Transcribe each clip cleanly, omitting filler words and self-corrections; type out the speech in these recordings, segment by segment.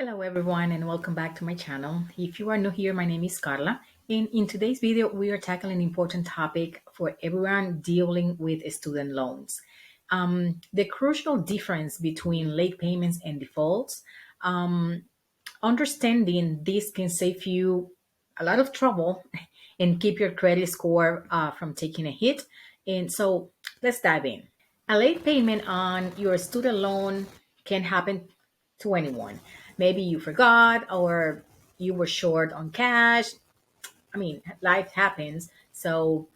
Hello everyone and welcome back to my channel. If you are new here, my name is Carla, and in today's video we are tackling an important topic for everyone dealing with student loans. The crucial difference between late payments and defaults. Um, Understanding this can save you a lot of trouble and keep your credit score from taking a hit. And so let's dive in. A late payment on your student loan can happen to anyone. Maybe you forgot or you were short on cash. I mean, life happens, so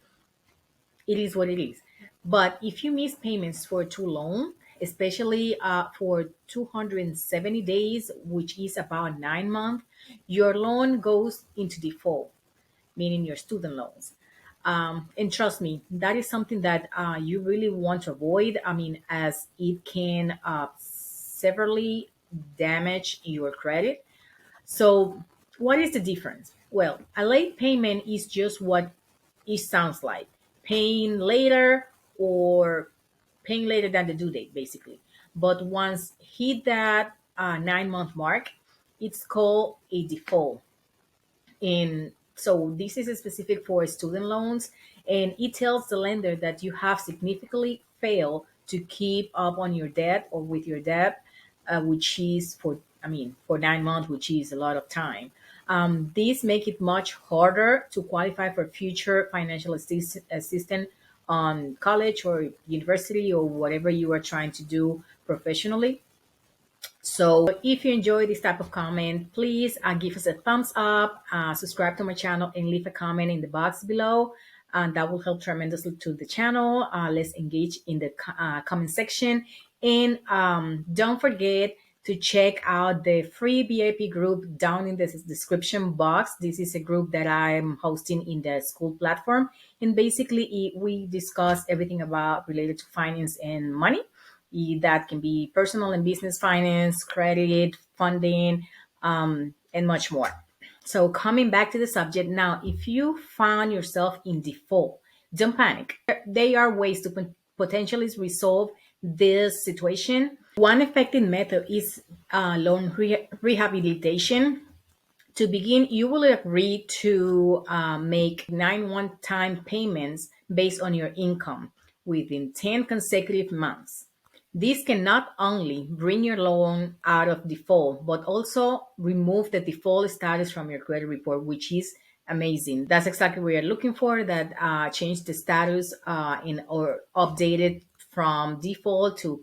it is what it is. But if you miss payments for too long, especially for 270 days, which is about 9 months, your loan goes into default, meaning your student loans. And trust me, that is something that you really want to avoid. I mean, as it can severely damage your credit. So, what is the difference? Well, a late payment is just what it sounds like, paying later or paying later than the due date, basically. But once hit that 9 month mark, it's called a default. And so this is specific for student loans, and it tells the lender that you have significantly failed to keep up on your debt or with your debt, which is for 9 months, which is a lot of time. These make it much harder to qualify for future financial assistance on college or university or whatever you are trying to do professionally. So if you enjoy this type of comment, please give us a thumbs up, subscribe to my channel, and leave a comment in the box below. And that will help tremendously to the channel. Let's engage in the comment section. And don't forget to check out the free VIP group down in the description box. This is a group that I'm hosting in the school platform. And basically, we discuss everything about related to finance and money. That can be personal and business finance, credit, funding, and much more. So, coming back to the subject now, if you found yourself in default, don't panic. There are ways to potentially resolve this situation. One effective method is loan rehabilitation. To begin, you will agree to make 9 one-time payments based on your income within 10 consecutive months. This can not only bring your loan out of default, but also remove the default status from your credit report, which is amazing. That's exactly what you're looking for, that change the status in or updated from default to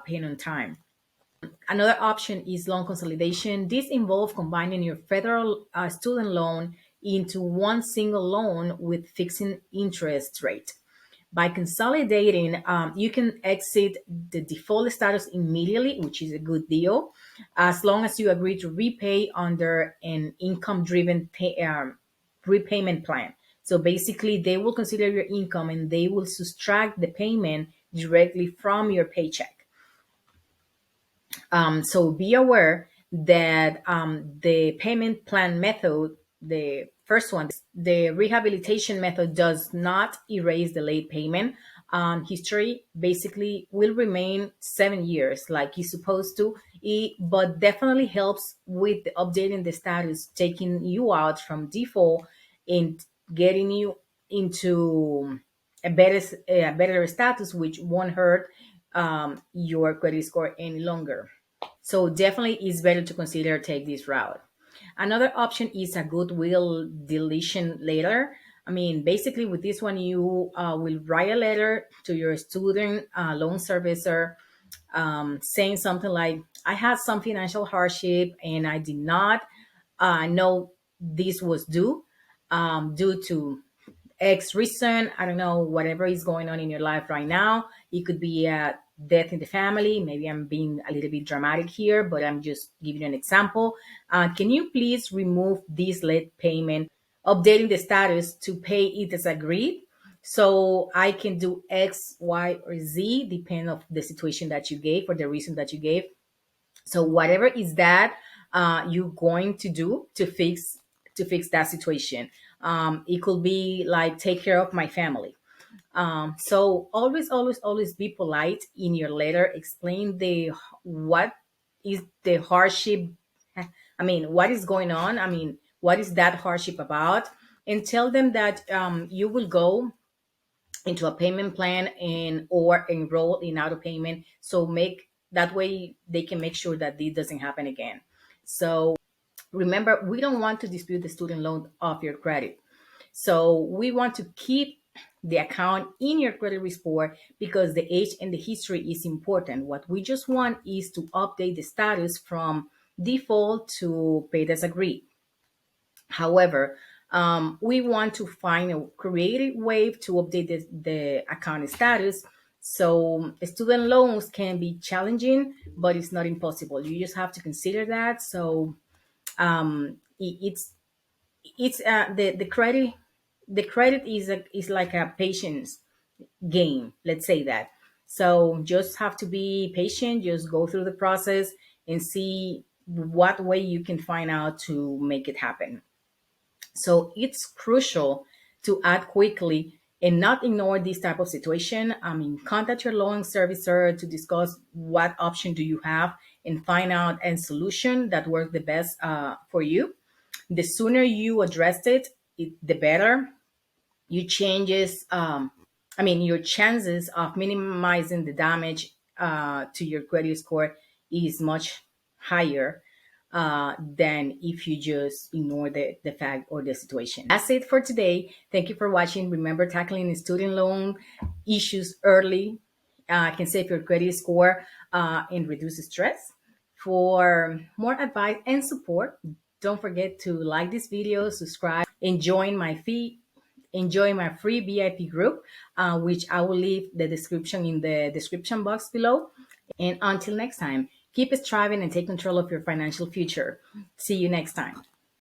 paying on time. Another option is loan consolidation. This involves combining your federal student loan into one single loan with fixing interest rate. By consolidating, you can exit the default status immediately, which is a good deal, as long as you agree to repay under an income-driven repayment plan. So basically, they will consider your income and they will subtract the payment directly from your paycheck. So be aware that the payment plan method, the first one, the rehabilitation method, does not erase the late payment. History basically will remain 7 years like it's supposed to, but definitely helps with updating the status, taking you out from default and getting you into a better status, which won't hurt your credit score any longer. So definitely it's better to consider take this route. Another option is a goodwill deletion letter. I mean, basically with this one, you will write a letter to your student loan servicer, saying something like, I had some financial hardship and I did not know this was due to X reason. I don't know, whatever is going on in your life right now. It could be a death in the family. Maybe I'm being a little bit dramatic here, but I'm just giving you an example. Can you please remove this late payment, updating the status to pay it as agreed? So I can do X, Y, or Z, depending of the situation that you gave or the reason that you gave. So whatever is that you're going to do to fix that situation. It could be like take care of my family. So always, always, always be polite in your letter. Explain the what is the hardship I mean, what is going on? I mean, what is that hardship about? And tell them that you will go into a payment plan and or enroll in auto payment. So make that way they can make sure that this doesn't happen again. So remember, we don't want to dispute the student loan of your credit. So we want to keep the account in your credit report because the age and the history is important. What we just want is to update the status from default to paid as agreed. However, we want to find a creative way to update the account status. So student loans can be challenging, but it's not impossible. You just have to consider that. So it's the credit is like a patience game. Let's say that. So just have to be patient. Just go through the process and see what way you can find out to make it happen. So it's crucial to act quickly and not ignore this type of situation. I mean, contact your loan servicer to discuss what option do you have and find out a solution that works the best for you. The sooner you address it, the better you changes your chances of minimizing the damage to your credit score is much higher than if you just ignore the fact or the situation. That's it for today. Thank you for watching. Remember, tackling student loan issues early can save your credit score and reduce stress. For more advice and support, don't forget to like this video, subscribe, and join my free VIP group, which I will leave the description in the description box below. And until next time, keep striving and take control of your financial future. See you next time.